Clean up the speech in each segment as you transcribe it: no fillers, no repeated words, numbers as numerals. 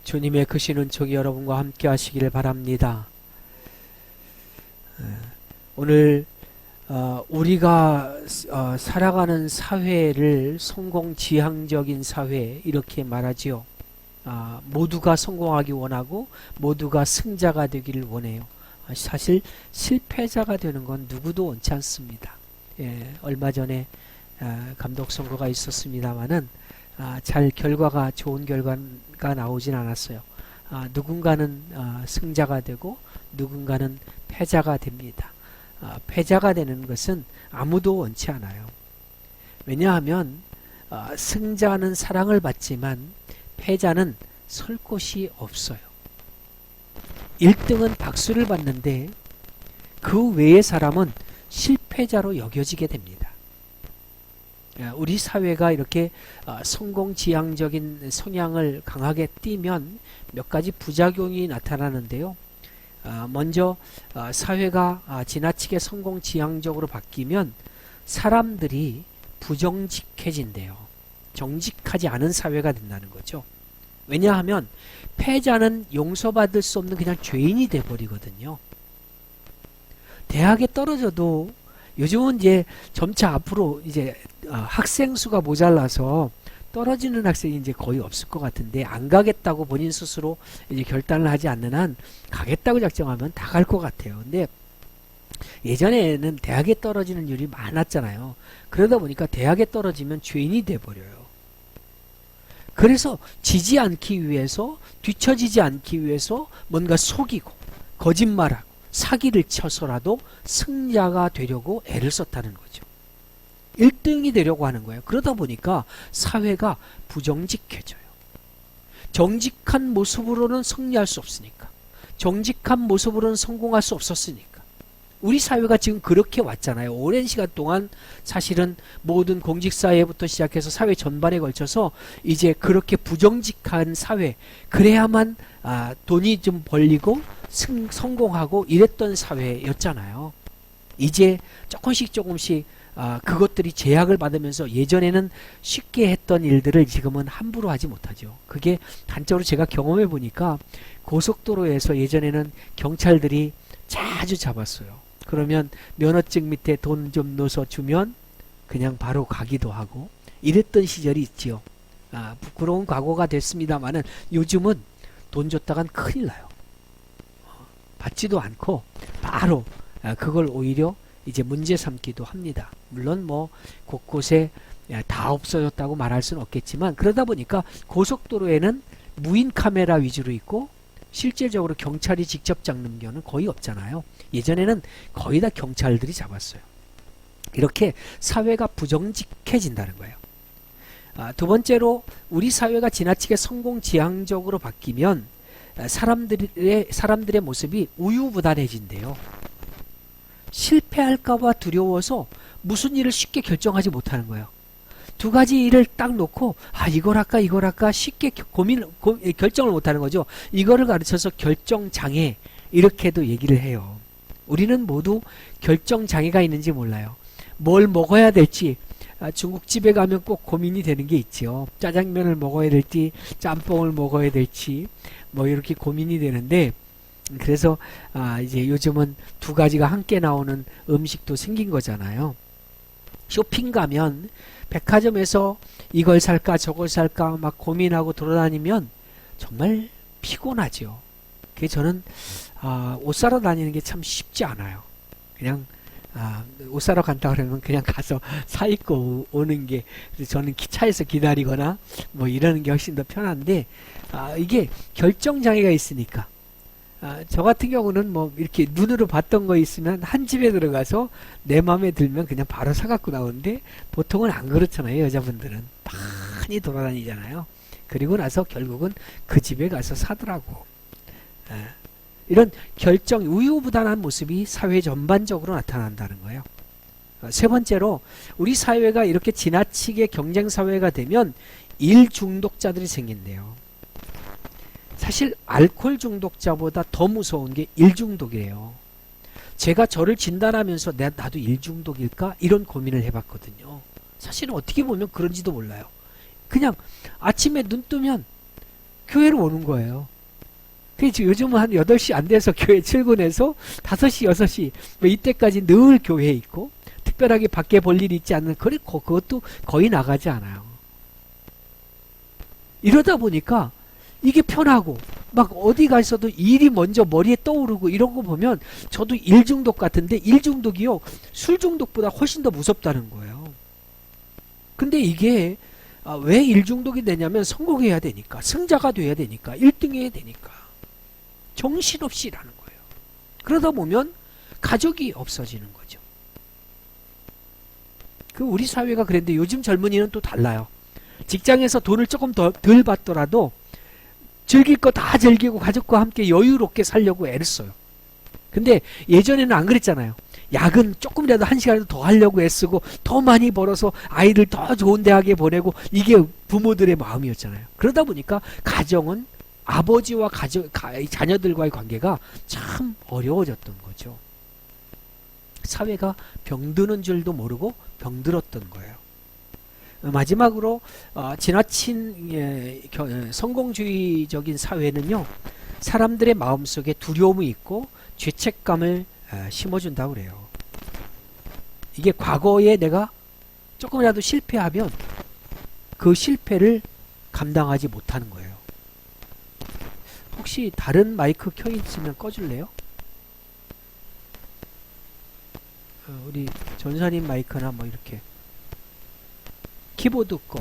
주님의 크신 은총이 여러분과 함께 하시기를 바랍니다. 오늘 우리가 살아가는 사회를 성공지향적인 사회 이렇게 말하지요. 모두가 성공하기 원하고 모두가 승자가 되기를 원해요. 사실 실패자가 되는 건 누구도 원치 않습니다. 얼마 전에 감독 선거가 있었습니다마는 결과가 좋은 결과가 나오진 않았어요. 누군가는 승자가 되고 누군가는 패자가 됩니다. 패자가 되는 것은 아무도 원치 않아요. 왜냐하면 승자는 사랑을 받지만 패자는 설 곳이 없어요. 1등은 박수를 받는데 그 외의 사람은 실패자로 여겨지게 됩니다. 우리 사회가 이렇게 성공지향적인 성향을 강하게 띠면 몇 가지 부작용이 나타나는데요. 먼저 사회가 지나치게 성공지향적으로 바뀌면 사람들이 부정직해진대요. 정직하지 않은 사회가 된다는 거죠. 왜냐하면 패자는 용서받을 수 없는 그냥 죄인이 돼버리거든요. 대학에 떨어져도 요즘은 이제 점차 앞으로 이제 학생 수가 모자라서 떨어지는 학생이 이제 거의 없을 것 같은데, 안 가겠다고 본인 스스로 이제 결단을 하지 않는 한 가겠다고 작정하면 다 갈 것 같아요. 근데 예전에는 대학에 떨어지는 일이 많았잖아요. 그러다 보니까 대학에 떨어지면 죄인이 돼버려요. 그래서 지지 않기 위해서, 뒤처지지 않기 위해서 뭔가 속이고 거짓말하고 사기를 쳐서라도 승자가 되려고 애를 썼다는 거죠. 1등이 되려고 하는 거예요. 그러다 보니까 사회가 부정직해져요. 정직한 모습으로는 승리할 수 없으니까, 정직한 모습으로는 성공할 수 없었으니까. 우리 사회가 지금 그렇게 왔잖아요. 오랜 시간 동안 사실은 모든 공직사회부터 시작해서 사회 전반에 걸쳐서 이제 그렇게 부정직한 사회, 그래야만 돈이 좀 벌리고 성공하고 이랬던 사회였잖아요. 이제 조금씩 그것들이 제약을 받으면서 예전에는 쉽게 했던 일들을 지금은 함부로 하지 못하죠. 그게 단적으로 제가 경험해 보니까 고속도로에서 예전에는 경찰들이 자주 잡았어요. 그러면 면허증 밑에 돈 좀 넣어서 주면 그냥 바로 가기도 하고 이랬던 시절이 있지요. 부끄러운 과거가 됐습니다만은 요즘은 돈 줬다간 큰일 나요. 받지도 않고 바로 그걸 오히려 이제 문제 삼기도 합니다. 물론 뭐 곳곳에 다 없어졌다고 말할 수는 없겠지만, 그러다 보니까 고속도로에는 무인 카메라 위주로 있고 실질적으로 경찰이 직접 잡는 경우는 거의 없잖아요. 예전에는 거의 다 경찰들이 잡았어요. 이렇게 사회가 부정직해진다는 거예요. 두 번째로, 우리 사회가 지나치게 성공지향적으로 바뀌면 사람들의 모습이 우유부단해진대요. 실패할까봐 두려워서 무슨 일을 쉽게 결정하지 못하는 거예요. 두 가지 일을 딱 놓고 이걸 할까 쉽게 결정을 못하는 거죠. 이거를 가르쳐서 결정장애 이렇게도 얘기를 해요. 우리는 모두 결정장애가 있는지 몰라요. 뭘 먹어야 될지 중국집에 가면 꼭 고민이 되는 게 있죠. 짜장면을 먹어야 될지 짬뽕을 먹어야 될지 뭐 이렇게 고민이 되는데, 그래서 이제 요즘은 두 가지가 함께 나오는 음식도 생긴 거잖아요. 쇼핑 가면 백화점에서 이걸 살까 저걸 살까 막 고민하고 돌아다니면 정말 피곤하죠. 그게 저는 옷 사러 다니는 게 참 쉽지 않아요. 그냥 옷 사러 간다 그러면 그냥 가서 사 입고 오는 게, 그래서 저는 차에서 기다리거나 뭐 이러는 게 훨씬 더 편한데, 이게 결정장애가 있으니까 저 같은 경우는 뭐 이렇게 눈으로 봤던 거 있으면 한 집에 들어가서 내 마음에 들면 그냥 바로 사갖고 나오는데, 보통은 안 그렇잖아요. 여자분들은 많이 돌아다니잖아요. 그리고 나서 결국은 그 집에 가서 사더라고. 이런 우유부단한 모습이 사회 전반적으로 나타난다는 거예요. 세 번째로, 우리 사회가 이렇게 지나치게 경쟁사회가 되면 일 중독자들이 생긴대요. 사실 알코올 중독자보다 더 무서운 게 일 중독이래요. 제가 저를 진단하면서 나도 일 중독일까? 이런 고민을 해봤거든요. 사실은 어떻게 보면 그런지도 몰라요. 그냥 아침에 눈 뜨면 교회로 오는 거예요. 그래서 요즘은 한 8시 안 돼서 교회 출근해서 5시, 6시 뭐 이때까지 늘 교회에 있고 특별하게 밖에 볼 일이 있지 않는 그것도 거의 나가지 않아요. 이러다 보니까 이게 편하고 막 어디 가서도 일이 먼저 머리에 떠오르고 이런 거 보면 저도 일 중독 같은데 일 중독이요 술 중독보다 훨씬 더 무섭다는 거예요. 근데 이게 왜 일 중독이 되냐면 성공해야 되니까 승자가 돼야 되니까 1등 해야 되니까 정신없이 일하는 거예요. 그러다 보면 가족이 없어지는 거죠. 우리 사회가 그랬는데 요즘 젊은이는 또 달라요. 직장에서 돈을 조금 덜 받더라도 즐길 거 다 즐기고 가족과 함께 여유롭게 살려고 애를 써요. 근데 예전에는 안 그랬잖아요. 야근 조금이라도 1시간이라도 더 하려고 애쓰고 더 많이 벌어서 아이들 더 좋은 대학에 보내고 이게 부모들의 마음이었잖아요. 그러다 보니까 가정은 아버지와 자녀들과의 관계가 참 어려워졌던 거죠. 사회가 병드는 줄도 모르고 병들었던 거예요. 마지막으로 지나친 성공주의적인 사회는요 사람들의 마음속에 두려움이 있고 죄책감을 심어준다고 그래요. 이게 과거에 내가 조금이라도 실패하면 그 실패를 감당하지 못하는 거예요. 혹시 다른 마이크 켜 있으면 꺼줄래요? 우리 전사님 마이크나 뭐 이렇게 키보드 거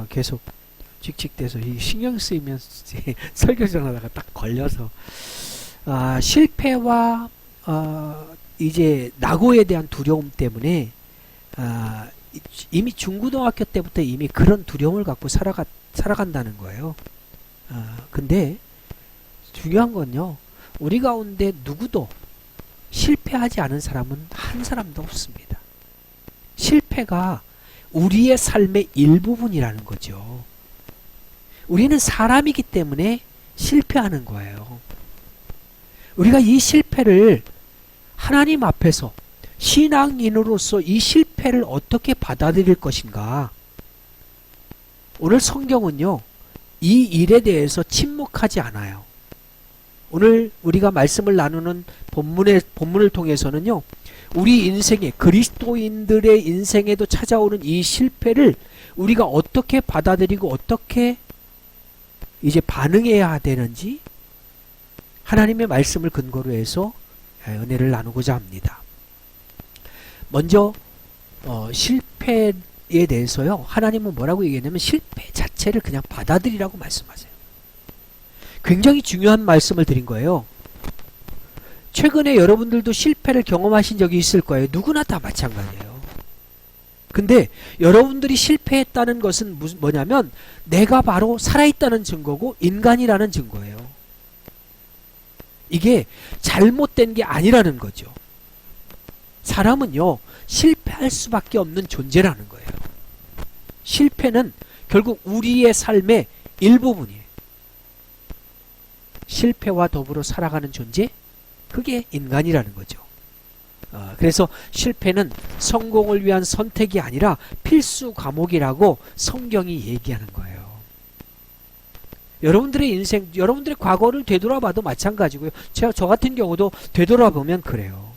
계속 칙칙대서 신경 쓰이면 설교 전하다가 딱 걸려서 실패와 이제 낙오에 대한 두려움 때문에 이미 중고등학교 때부터 이미 그런 두려움을 갖고 살아간다는 거예요. 근데 중요한 건요 우리 가운데 누구도 실패하지 않은 사람은 한 사람도 없습니다. 실패가 우리의 삶의 일부분이라는 거죠. 우리는 사람이기 때문에 실패하는 거예요. 우리가 이 실패를 하나님 앞에서 신앙인으로서 이 실패를 어떻게 받아들일 것인가. 오늘 성경은요 이 일에 대해서 침묵하지 않아요. 오늘 우리가 말씀을 나누는 본문을 통해서는요 우리 인생에 그리스도인들의 인생에도 찾아오는 이 실패를 우리가 어떻게 받아들이고 어떻게 이제 반응해야 되는지 하나님의 말씀을 근거로 해서 은혜를 나누고자 합니다. 먼저 실패에 대해서요 하나님은 뭐라고 얘기했냐면 실패 자체를 그냥 받아들이라고 말씀하세요. 굉장히 중요한 말씀을 드린 거예요. 최근에 여러분들도 실패를 경험하신 적이 있을 거예요. 누구나 다 마찬가지예요. 근데 여러분들이 실패했다는 것은 뭐냐면 내가 바로 살아있다는 증거고 인간이라는 증거예요. 이게 잘못된 게 아니라는 거죠. 사람은요 실패할 수밖에 없는 존재라는 거예요. 실패는 결국 우리의 삶의 일부분이에요. 실패와 더불어 살아가는 존재, 그게 인간이라는 거죠. 그래서 실패는 성공을 위한 선택이 아니라 필수 과목이라고 성경이 얘기하는 거예요. 여러분들의 인생, 여러분들의 과거를 되돌아봐도 마찬가지고요. 저 같은 경우도 되돌아보면 그래요.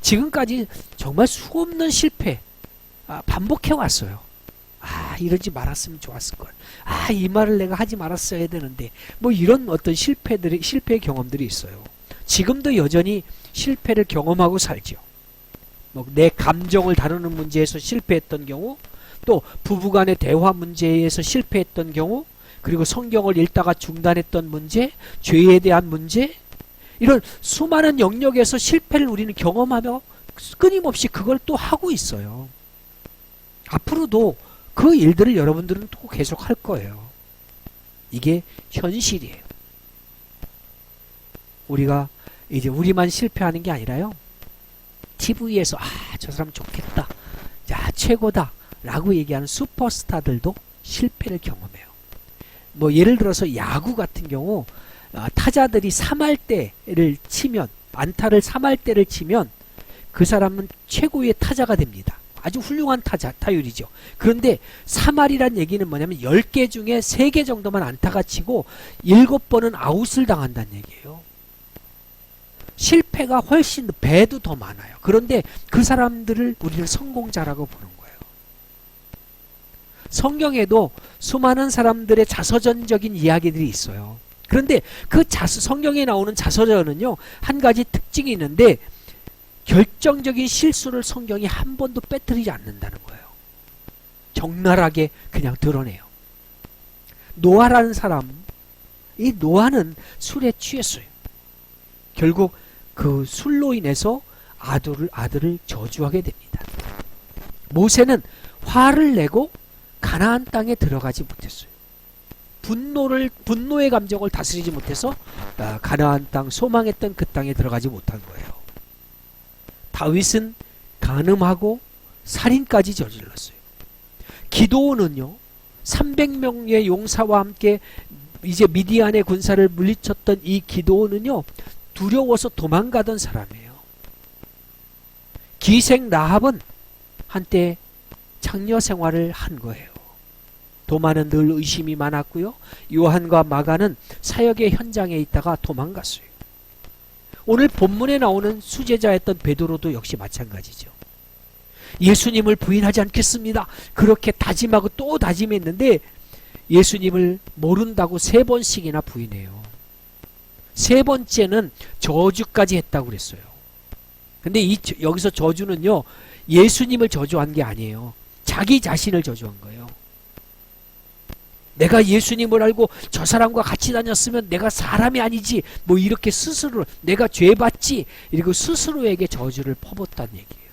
지금까지 정말 수없는 실패 반복해 왔어요. 이러지 말았으면 좋았을걸. 이 말을 내가 하지 말았어야 되는데 뭐 이런 어떤 실패 경험들이 있어요. 지금도 여전히 실패를 경험하고 살죠. 뭐 내 감정을 다루는 문제에서 실패했던 경우, 또 부부간의 대화 문제에서 실패했던 경우, 그리고 성경을 읽다가 중단했던 문제, 죄에 대한 문제, 이런 수많은 영역에서 실패를 우리는 경험하며 끊임없이 그걸 또 하고 있어요. 앞으로도 그 일들을 여러분들은 또 계속 할 거예요. 이게 현실이에요. 우리가 이제 우리만 실패하는 게 아니라요. TV에서 저 사람 좋겠다. 야, 최고다. 라고 얘기하는 슈퍼스타들도 실패를 경험해요. 뭐 예를 들어서 야구 같은 경우 타자들이 3할 때를 치면, 안타를 3할 때를 치면 그 사람은 최고의 타자가 됩니다. 아주 훌륭한 타율이죠. 그런데 3할이란 얘기는 뭐냐면 10개 중에 3개 정도만 안타가 치고 7번은 아웃을 당한다는 얘기예요. 실패가 훨씬 배도 더 많아요. 그런데 그 사람들을 우리는 성공자라고 보는 거예요. 성경에도 수많은 사람들의 자서전적인 이야기들이 있어요. 그런데 그 성경에 나오는 자서전은요, 한 가지 특징이 있는데 결정적인 실수를 성경이 한 번도 빼뜨리지 않는다는 거예요. 적나라하게 그냥 드러내요. 노아라는 사람, 이 노아는 술에 취했어요. 결국 그 술로 인해서 아들을 저주하게 됩니다. 모세는 화를 내고 가나안 땅에 들어가지 못했어요. 분노의 감정을 다스리지 못해서 가나안 땅, 소망했던 그 땅에 들어가지 못한 거예요. 다윗은 간음하고 살인까지 저질렀어요. 기드온은요, 300명의 용사와 함께 이제 미디안의 군사를 물리쳤던 이 기드온은요, 두려워서 도망가던 사람이에요. 기생 라합은 한때 장녀 생활을 한 거예요. 도마는 늘 의심이 많았고요. 요한과 마가는 사역의 현장에 있다가 도망갔어요. 오늘 본문에 나오는 수제자였던 베드로도 역시 마찬가지죠. 예수님을 부인하지 않겠습니다. 그렇게 다짐하고 또 다짐했는데 예수님을 모른다고 3번씩이나 부인해요. 3번째는 저주까지 했다고 그랬어요. 근데 여기서 저주는요, 예수님을 저주한 게 아니에요. 자기 자신을 저주한 거예요. 내가 예수님을 알고 저 사람과 같이 다녔으면 내가 사람이 아니지, 뭐 이렇게 스스로 내가 죄받지, 이러고 스스로에게 저주를 퍼붓다는 얘기예요.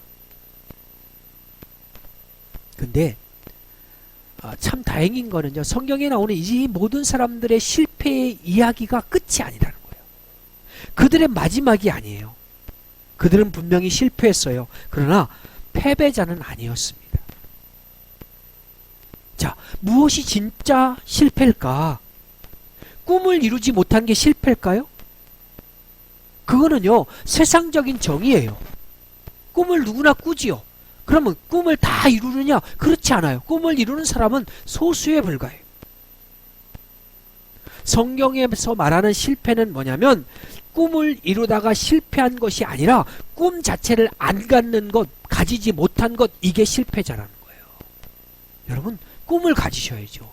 근데 참 다행인 거는요, 성경에 나오는 이 모든 사람들의 실패의 이야기가 끝이 아니라는 거예요. 그들의 마지막이 아니에요. 그들은 분명히 실패했어요. 그러나 패배자는 아니었습니다. 자, 무엇이 진짜 실패일까? 꿈을 이루지 못한 게 실패일까요? 그거는요, 세상적인 정의예요. 꿈을 누구나 꾸지요. 그러면 꿈을 다 이루느냐? 그렇지 않아요. 꿈을 이루는 사람은 소수에 불과해요. 성경에서 말하는 실패는 뭐냐면 꿈을 이루다가 실패한 것이 아니라 꿈 자체를 안 갖는 것, 가지지 못한 것, 이게 실패자라는 거예요. 여러분, 꿈을 가지셔야죠.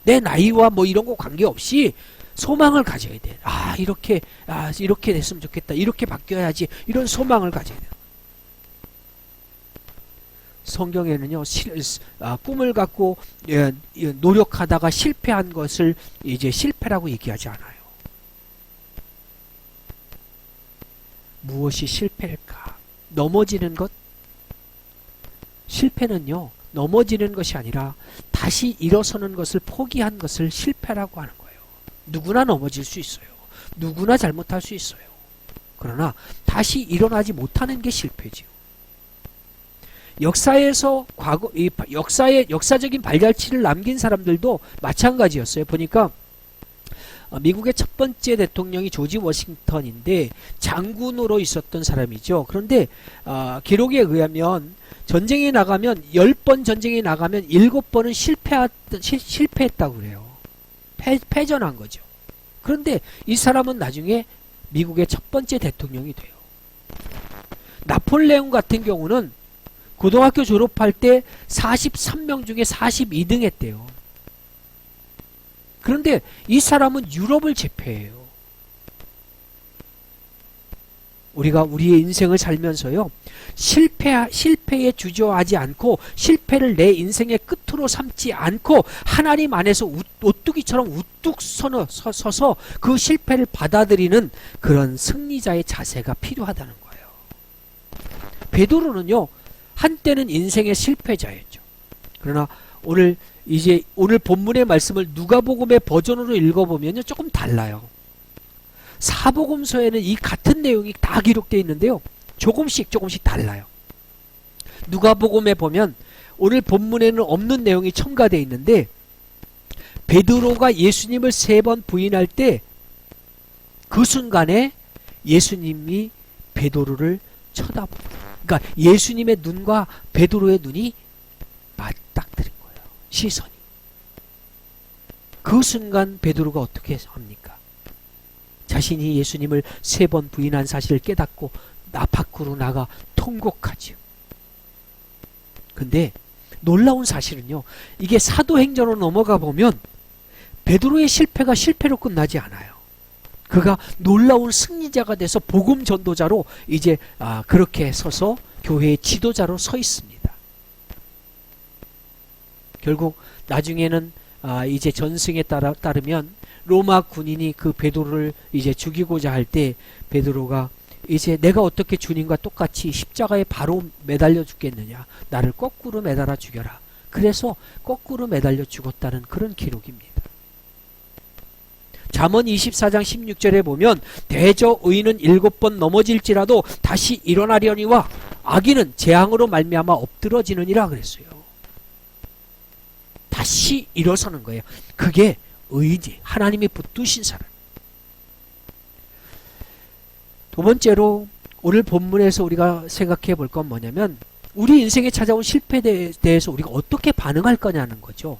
내 나이와 뭐 이런 거 관계없이 소망을 가져야 돼. 이렇게 됐으면 좋겠다. 이렇게 바뀌어야지. 이런 소망을 가져야 돼요. 성경에는요, 꿈을 갖고 노력하다가 실패한 것을 이제 실패라고 얘기하지 않아요. 무엇이 실패일까? 넘어지는 것? 실패는요, 넘어지는 것이 아니라 다시 일어서는 것을 포기한 것을 실패라고 하는 거예요. 누구나 넘어질 수 있어요. 누구나 잘못할 수 있어요. 그러나 다시 일어나지 못하는 게 실패지요. 역사에서 역사적인 발자취를 남긴 사람들도 마찬가지였어요. 보니까 미국의 첫 번째 대통령이 조지 워싱턴인데 장군으로 있었던 사람이죠. 그런데 기록에 의하면 전쟁에 나가면 10번 전쟁에 나가면 7번은 실패했다고 그래요. 패전한 거죠. 그런데 이 사람은 나중에 미국의 첫 번째 대통령이 돼요. 나폴레옹 같은 경우는 고등학교 졸업할 때 43명 중에 42등 했대요. 그런데 이 사람은 유럽을 제패해요. 우리가 우리의 인생을 살면서요, 실패에 주저하지 않고 실패를 내 인생의 끝으로 삼지 않고 하나님 안에서 오뚜기처럼 우뚝 서서 그 실패를 받아들이는 그런 승리자의 자세가 필요하다는 거예요. 베드로는요, 한때는 인생의 실패자였죠. 그러나 오늘 본문의 말씀을 누가복음의 버전으로 읽어보면요, 조금 달라요. 사복음서에는 이 같은 내용이 다 기록되어 있는데요, 조금씩 달라요. 누가복음에 보면 오늘 본문에는 없는 내용이 첨가되어 있는데, 베드로가 예수님을 3번 부인할 때 그 순간에 예수님이 베드로를 쳐다봅니다. 그러니까 예수님의 눈과 베드로의 눈이 맞닥뜨린 거예요. 시선이. 그 순간 베드로가 어떻게 합니까? 자신이 예수님을 3번 부인한 사실을 깨닫고 밖으로 나가 통곡하지요. 근데 놀라운 사실은요, 이게 사도행전으로 넘어가 보면 베드로의 실패가 실패로 끝나지 않아요. 그가 놀라운 승리자가 돼서 복음 전도자로 이제 그렇게 서서 교회의 지도자로 서 있습니다. 결국 나중에는 이제 전승에 따르면 로마 군인이 그 베드로를 이제 죽이고자 할 때 베드로가 이제 내가 어떻게 주님과 똑같이 십자가에 바로 매달려 죽겠느냐, 나를 거꾸로 매달아 죽여라. 그래서 거꾸로 매달려 죽었다는 그런 기록입니다. 잠언 24장 16절에 보면 대저 의인은 7번 넘어질지라도 다시 일어나려니와 악인은 재앙으로 말미암아 엎드러지느니라 그랬어요. 다시 일어서는 거예요. 그게 의지, 하나님이 붙드신 사람. 두 번째로 오늘 본문에서 우리가 생각해 볼 건 뭐냐면 우리 인생에 찾아온 실패에 대해서 우리가 어떻게 반응할 거냐는 거죠.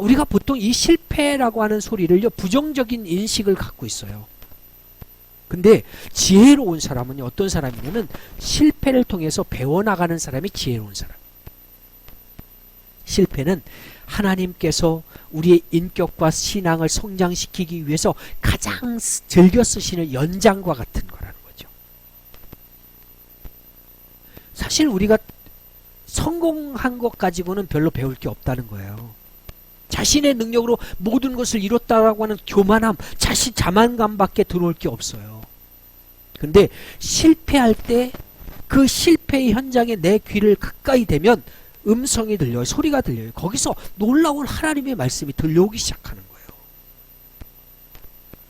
우리가 보통 이 실패라고 하는 소리를요, 부정적인 인식을 갖고 있어요. 근데 지혜로운 사람은 어떤 사람이냐면 실패를 통해서 배워나가는 사람이 지혜로운 사람. 실패는 하나님께서 우리의 인격과 신앙을 성장시키기 위해서 가장 즐겨 쓰시는 연장과 같은 거라는 거죠. 사실 우리가 성공한 것 가지고는 별로 배울 게 없다는 거예요. 자신의 능력으로 모든 것을 이뤘다라고 하는 교만함, 자만감밖에 들어올 게 없어요. 근데 실패할 때 그 실패의 현장에 내 귀를 가까이 대면 음성이 들려요. 소리가 들려요. 거기서 놀라운 하나님의 말씀이 들려오기 시작하는 거예요.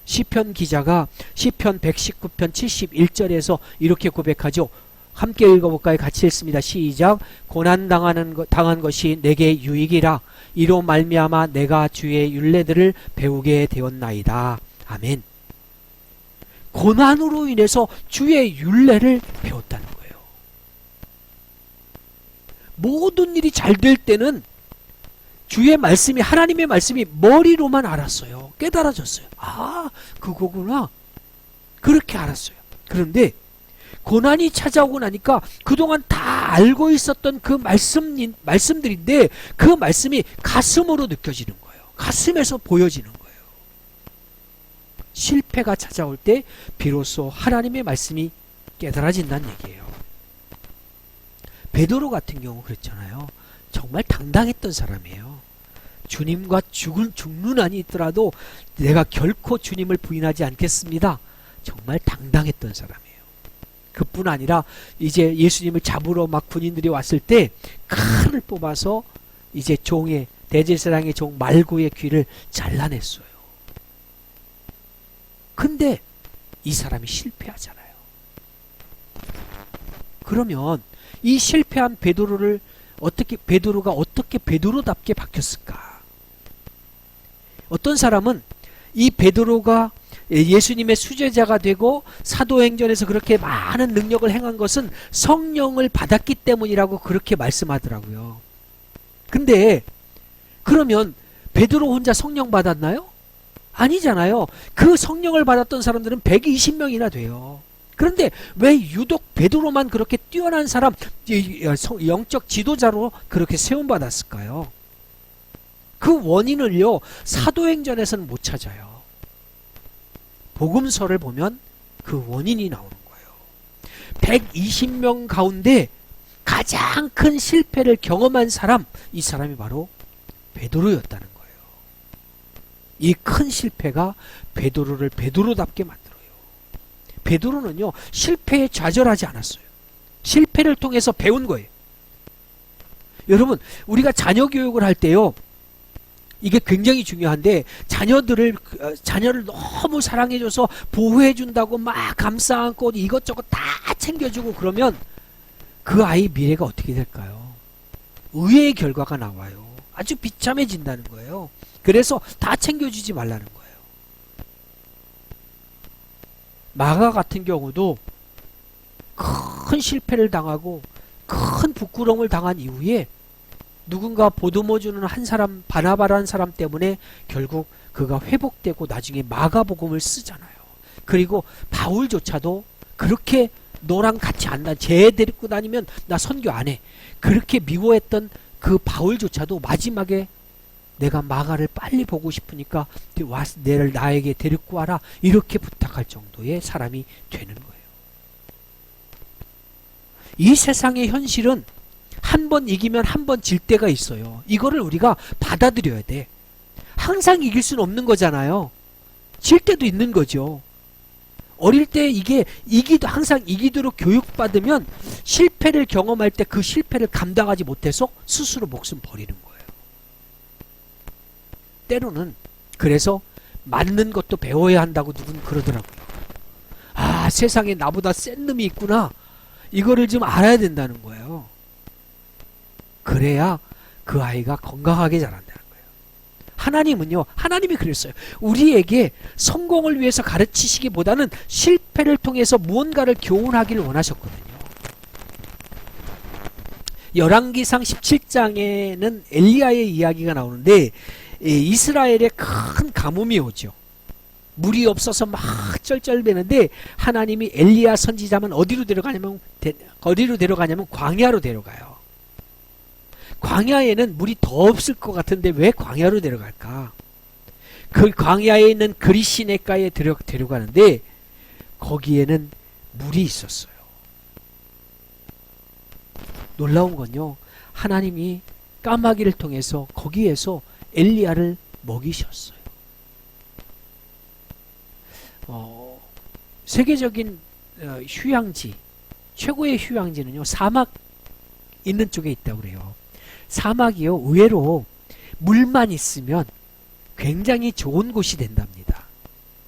시편 기자가 시편 119편 71절에서 이렇게 고백하죠. 함께 읽어볼까요? 같이 읽습니다. 시작. 고난당한 것이 내게 유익이라. 이로 말미암아 내가 주의 율례들을 배우게 되었나이다. 아멘. 고난으로 인해서 주의 율례를 배웠다는 거예요. 모든 일이 잘 될 때는 주의 말씀이, 하나님의 말씀이 머리로만 알았어요. 깨달아졌어요. 아, 그거구나. 그렇게 알았어요. 그런데 고난이 찾아오고 나니까 그동안 다 알고 있었던 그 말씀들인데 그 말씀이 가슴으로 느껴지는 거예요. 가슴에서 보여지는 거예요. 실패가 찾아올 때 비로소 하나님의 말씀이 깨달아진다는 얘기예요. 베드로 같은 경우 그랬잖아요. 정말 당당했던 사람이에요. 주님과 죽는 한이 있더라도 내가 결코 주님을 부인하지 않겠습니다. 정말 당당했던 사람이에요. 그뿐 아니라 이제 예수님을 잡으러 막 군인들이 왔을 때 칼을 뽑아서 이제 대제사장의 종 말고의 귀를 잘라냈어요. 근데 이 사람이 실패하잖아요. 그러면 이 실패한 베드로가 어떻게 베드로답게 바뀌었을까? 어떤 사람은 이 베드로가 예수님의 수제자가 되고 사도행전에서 그렇게 많은 능력을 행한 것은 성령을 받았기 때문이라고 그렇게 말씀하더라고요. 근데 그러면 베드로 혼자 성령 받았나요? 아니잖아요. 그 성령을 받았던 사람들은 120명이나 돼요. 그런데 왜 유독 베드로만 그렇게 뛰어난 사람, 영적 지도자로 그렇게 세움받았을까요? 그 원인을요, 사도행전에서는 못 찾아요. 복음서를 보면 그 원인이 나오는 거예요. 120명 가운데 가장 큰 실패를 경험한 사람, 이 사람이 바로 베드로였다는 거예요. 이 큰 실패가 베드로를 베드로답게 만들어요. 베드로는요, 실패에 좌절하지 않았어요. 실패를 통해서 배운 거예요. 여러분, 우리가 자녀 교육을 할 때요, 이게 굉장히 중요한데 자녀를 너무 사랑해줘서 보호해준다고 막 감싸 안고 이것저것 다 챙겨주고 그러면 그 아이 미래가 어떻게 될까요? 의외의 결과가 나와요. 아주 비참해진다는 거예요. 그래서 다 챙겨주지 말라는 거예요. 마가 같은 경우도 큰 실패를 당하고 큰 부끄러움을 당한 이후에 누군가 보듬어 주는 한 사람, 바나바라는 사람 때문에 결국 그가 회복되고 나중에 마가복음을 쓰잖아요. 그리고 바울조차도 그렇게 너랑 같이 안다, 쟤 데리고 다니면 나 선교 안 해, 그렇게 미워했던 그 바울조차도 마지막에 내가 마가를 빨리 보고 싶으니까 나에게 데리고 와라, 이렇게 부탁할 정도의 사람이 되는 거예요. 이 세상의 현실은 한 번 이기면 한 번 질 때가 있어요. 이거를 우리가 받아들여야 돼. 항상 이길 수는 없는 거잖아요. 질 때도 있는 거죠. 어릴 때 항상 이기도록 교육받으면 실패를 경험할 때 그 실패를 감당하지 못해서 스스로 목숨 버리는 거예요. 때로는 그래서 맞는 것도 배워야 한다고 누군 그러더라고요. 아, 세상에 나보다 센 놈이 있구나, 이거를 좀 알아야 된다는 거예요. 그래야 그 아이가 건강하게 자란다는 거예요. 하나님이 그랬어요. 우리에게 성공을 위해서 가르치시기보다는 실패를 통해서 무언가를 교훈하기를 원하셨거든요. 열왕기상 17장에는 엘리야의 이야기가 나오는데, 이스라엘에 큰 가뭄이 오죠. 물이 없어서 막 쩔쩔매는데 하나님이 엘리야 선지자만 어디로 데려가냐면 광야로 데려가요. 광야에는 물이 더 없을 것 같은데 왜 광야로 데려갈까? 그 광야에 있는 그리시네가에 데려가는데 거기에는 물이 있었어요. 놀라운 건요, 하나님이 까마귀를 통해서 거기에서 엘리야를 먹이셨어요. 세계적인 휴양지, 최고의 휴양지는요, 사막 있는 쪽에 있다고 그래요. 사막이요, 의외로 물만 있으면 굉장히 좋은 곳이 된답니다.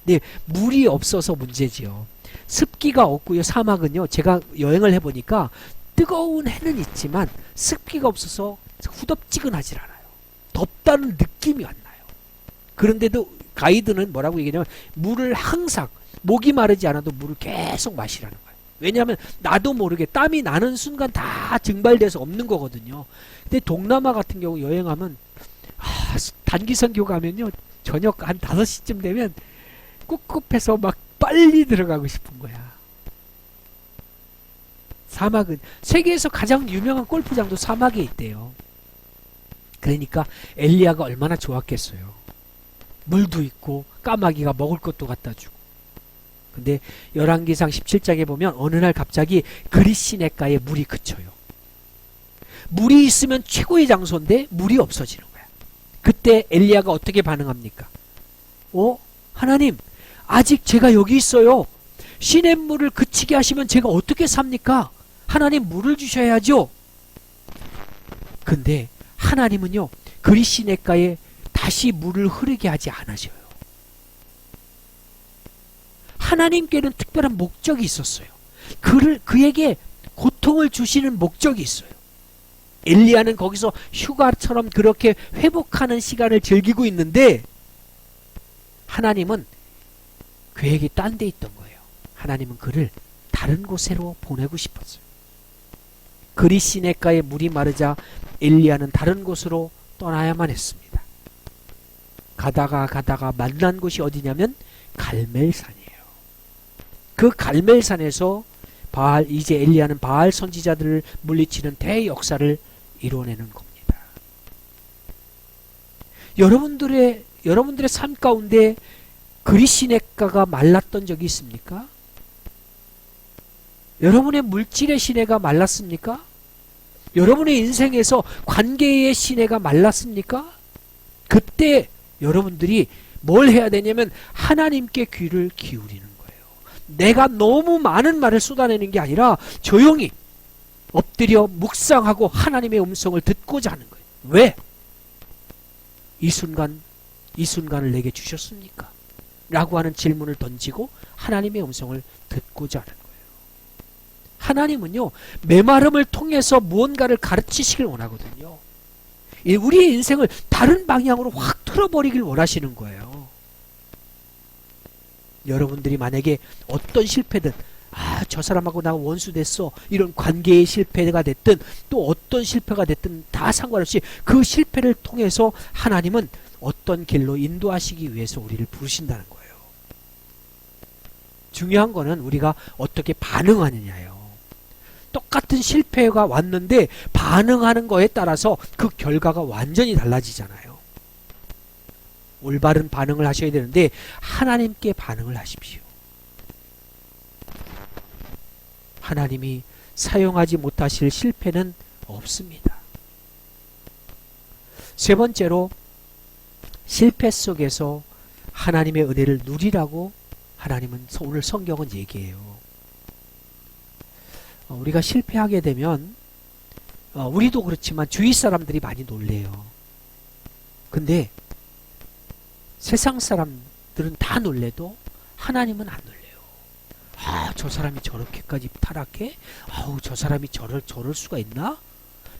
근데 물이 없어서 문제지요. 습기가 없고요. 사막은요, 제가 여행을 해보니까 뜨거운 해는 있지만 습기가 없어서 후덥지근하질 않아요. 덥다는 느낌이 안 나요. 그런데도 가이드는 뭐라고 얘기하냐면 물을 항상, 목이 마르지 않아도 물을 계속 마시라는 거예요. 왜냐하면 나도 모르게 땀이 나는 순간 다 증발돼서 없는 거거든요. 근데 동남아 같은 경우 여행하면 단기 선교 가면요, 저녁 한 5시쯤 되면 꿉꿉해서 막 빨리 들어가고 싶은 거야. 사막은 세계에서 가장 유명한 골프장도 사막에 있대요. 그러니까 엘리야가 얼마나 좋았겠어요. 물도 있고 까마귀가 먹을 것도 갖다 주고. 근데 열왕기상 17장에 보면 어느 날 갑자기 그리시네가에 물이 그쳐요. 물이 있으면 최고의 장소인데 물이 없어지는 거야. 그때 엘리야가 어떻게 반응합니까? 하나님, 아직 제가 여기 있어요. 시냇물을 그치게 하시면 제가 어떻게 삽니까? 하나님, 물을 주셔야죠. 근데 하나님은요, 그리시네가에 다시 물을 흐르게 하지 않으셔요. 하나님께는 특별한 목적이 있었어요. 그에게 고통을 주시는 목적이 있어요. 엘리야는 거기서 휴가처럼 그렇게 회복하는 시간을 즐기고 있는데 하나님은 계획이 딴 데 있던 거예요. 하나님은 그를 다른 곳으로 보내고 싶었어요. 그리시네가에 물이 마르자 엘리야는 다른 곳으로 떠나야만 했습니다. 가다가 만난 곳이 어디냐면 갈멜산이에요. 그 갈멜산에서 이제 엘리야는 바알 선지자들을 물리치는 대역사를 이뤄내는 겁니다. 여러분들의 삶 가운데 그리시네가가 말랐던 적이 있습니까? 여러분의 물질의 시내가 말랐습니까? 여러분의 인생에서 관계의 시내가 말랐습니까? 그때 여러분들이 뭘 해야 되냐면 하나님께 귀를 기울이는 거예요. 내가 너무 많은 말을 쏟아내는 게 아니라 조용히 엎드려 묵상하고 하나님의 음성을 듣고자 하는 거예요. 왜? 이 순간을 내게 주셨습니까? 라고 하는 질문을 던지고 하나님의 음성을 듣고자 하는 거예요. 하나님은요, 메마름을 통해서 무언가를 가르치시길 원하거든요. 우리의 인생을 다른 방향으로 확 틀어버리길 원하시는 거예요. 여러분들이 만약에 어떤 실패든 아, 저 사람하고 나 원수 됐어. 이런 관계의 실패가 됐든 또 어떤 실패가 됐든 다 상관없이 그 실패를 통해서 하나님은 어떤 길로 인도하시기 위해서 우리를 부르신다는 거예요. 중요한 거는 우리가 어떻게 반응하느냐예요. 똑같은 실패가 왔는데 반응하는 거에 따라서 그 결과가 완전히 달라지잖아요. 올바른 반응을 하셔야 되는데 하나님께 반응을 하십시오. 하나님이 사용하지 못하실 실패는 없습니다. 세 번째로 실패 속에서 하나님의 은혜를 누리라고 하나님은 오늘 성경은 얘기해요. 우리가 실패하게 되면 우리도 그렇지만 주위 사람들이 많이 놀래요. 근데 세상 사람들은 다 놀래도 하나님은 안 놀래요. 아, 저 사람이 저렇게까지 타락해? 아우, 저 사람이 저럴 수가 있나?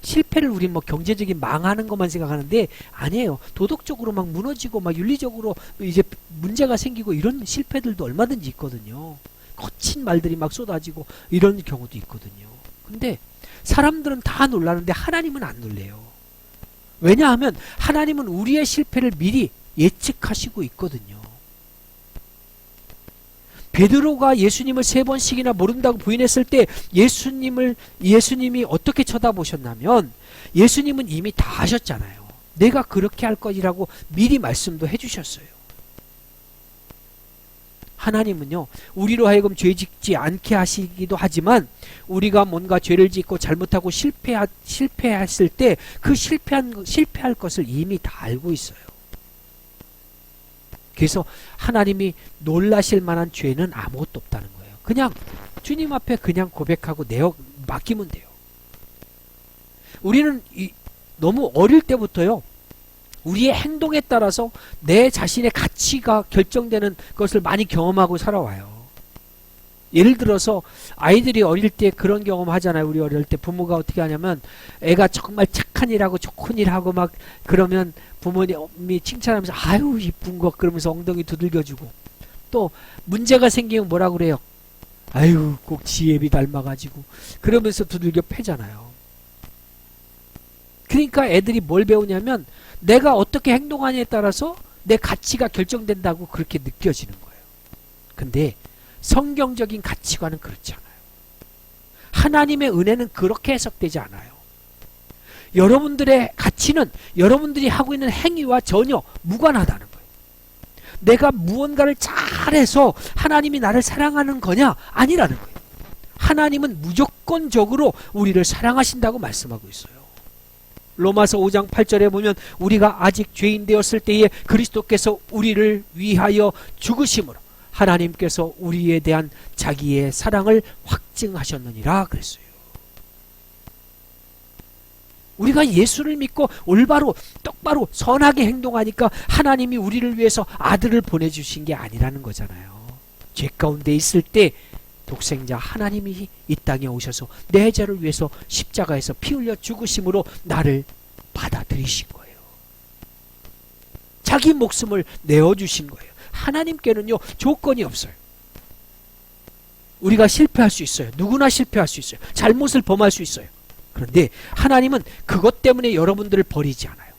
실패를 우리 뭐 경제적인 망하는 것만 생각하는데 아니에요. 도덕적으로 막 무너지고 막 윤리적으로 이제 문제가 생기고 이런 실패들도 얼마든지 있거든요. 거친 말들이 막 쏟아지고 이런 경우도 있거든요. 근데 사람들은 다 놀라는데 하나님은 안 놀래요. 왜냐하면 하나님은 우리의 실패를 미리 예측하시고 있거든요. 베드로가 예수님을 3번씩이나 모른다고 부인했을 때 예수님이 어떻게 쳐다보셨냐면 예수님은 이미 다 하셨잖아요. 내가 그렇게 할 것이라고 미리 말씀도 해주셨어요. 하나님은요, 우리로 하여금 죄 짓지 않게 하시기도 하지만 우리가 뭔가 죄를 짓고 잘못하고 실패했을 때 그 실패할 것을 이미 다 알고 있어요. 그래서 하나님이 놀라실 만한 죄는 아무것도 없다는 거예요. 그냥 주님 앞에 그냥 고백하고 맡기면 돼요. 우리는 너무 어릴 때부터요, 우리의 행동에 따라서 내 자신의 가치가 결정되는 것을 많이 경험하고 살아와요. 예를 들어서 아이들이 어릴 때 그런 경험 하잖아요. 우리 어릴 때 부모가 어떻게 하냐면 애가 정말 착한 일하고 좋은 일하고 막 그러면 부모님이 칭찬하면서 아유 이쁜 거 그러면서 엉덩이 두들겨주고, 또 문제가 생기면 뭐라 그래요? 아유 꼭 지혜비 닮아가지고 그러면서 두들겨 패잖아요. 그러니까 애들이 뭘 배우냐면 내가 어떻게 행동하냐에 따라서 내 가치가 결정된다고 그렇게 느껴지는 거예요. 근데 성경적인 가치관은 그렇지 않아요. 하나님의 은혜는 그렇게 해석되지 않아요. 여러분들의 가치는 여러분들이 하고 있는 행위와 전혀 무관하다는 거예요. 내가 무언가를 잘해서 하나님이 나를 사랑하는 거냐? 아니라는 거예요. 하나님은 무조건적으로 우리를 사랑하신다고 말씀하고 있어요. 로마서 5장 8절에 보면 우리가 아직 죄인 되었을 때에 그리스도께서 우리를 위하여 죽으심으로 하나님께서 우리에 대한 자기의 사랑을 확증하셨느니라 그랬어요. 우리가 예수를 믿고 올바로 똑바로 선하게 행동하니까 하나님이 우리를 위해서 아들을 보내주신 게 아니라는 거잖아요. 죄 가운데 있을 때 독생자 하나님이 이 땅에 오셔서 내 죄를 위해서 십자가에서 피 흘려 죽으심으로 나를 받아들이신 거예요. 자기 목숨을 내어주신 거예요. 하나님께는요 조건이 없어요. 우리가 실패할 수 있어요. 누구나 실패할 수 있어요. 잘못을 범할 수 있어요. 그런데 하나님은 그것 때문에 여러분들을 버리지 않아요.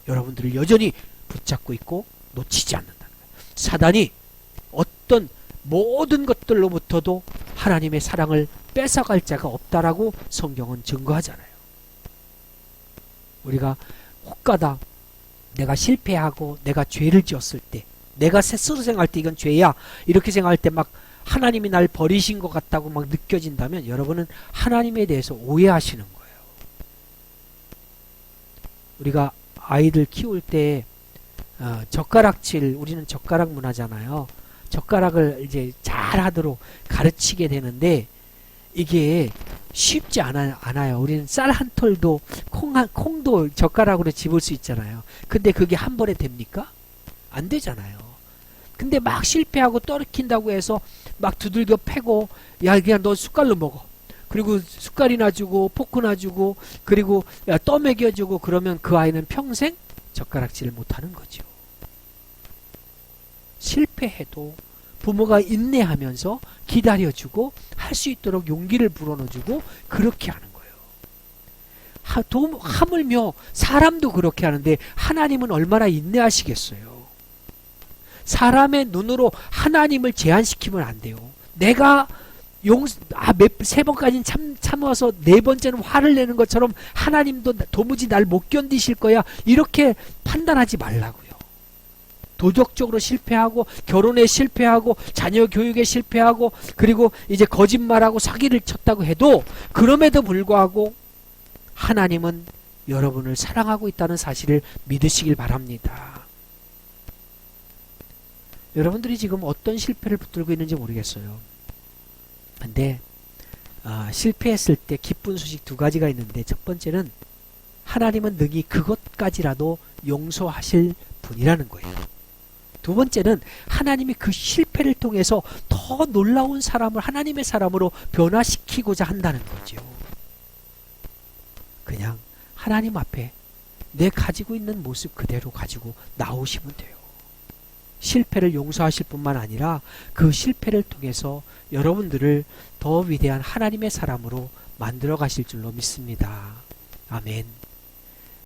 여러분들을 여전히 붙잡고 있고 놓치지 않는다는 거예요. 사단이 어떤 모든 것들로부터도 하나님의 사랑을 뺏어갈 자가 없다라고 성경은 증거하잖아요. 우리가 혹가다 내가 실패하고 내가 죄를 지었을 때, 내가 스스로 생각할 때 이건 죄야 이렇게 생각할 때 막 하나님이 날 버리신 것 같다고 막 느껴진다면 여러분은 하나님에 대해서 오해하시는 거예요. 우리가 아이들 키울 때 젓가락질, 우리는 젓가락 문화잖아요. 젓가락을 이제 잘 하도록 가르치게 되는데 이게 쉽지 않아요. 우리는 쌀 한 톨도 콩도 젓가락으로 집을 수 있잖아요. 근데 그게 한 번에 됩니까? 안 되잖아요. 근데 막 실패하고 떨어킨다고 해서 막 두들겨 패고 야 그냥 너 숟갈로 먹어. 그리고 숟갈이나 주고 포크나 주고 그리고 야 떠먹여주고 그러면 그 아이는 평생 젓가락질을 못하는 거죠. 실패해도 부모가 인내하면서 기다려주고 할 수 있도록 용기를 불어넣어주고 그렇게 하는 거예요. 하물며 사람도 그렇게 하는데 하나님은 얼마나 인내하시겠어요. 사람의 눈으로 하나님을 제한시키면 안 돼요. 내가 세 번까지는 참아서 네 번째는 화를 내는 것처럼 하나님도 도무지 날 못 견디실 거야. 이렇게 판단하지 말라고요. 도덕적으로 실패하고 결혼에 실패하고 자녀 교육에 실패하고 그리고 이제 거짓말하고 사기를 쳤다고 해도 그럼에도 불구하고 하나님은 여러분을 사랑하고 있다는 사실을 믿으시길 바랍니다. 여러분들이 지금 어떤 실패를 붙들고 있는지 모르겠어요. 근데 실패했을 때 기쁜 소식 두 가지가 있는데, 첫 번째는 하나님은 능히 그것까지라도 용서하실 분이라는 거예요. 두 번째는 하나님이 그 실패를 통해서 더 놀라운 사람을 하나님의 사람으로 변화시키고자 한다는 거죠. 그냥 하나님 앞에 내 가지고 있는 모습 그대로 가지고 나오시면 돼요. 실패를 용서하실 뿐만 아니라 그 실패를 통해서 여러분들을 더 위대한 하나님의 사람으로 만들어 가실 줄로 믿습니다. 아멘.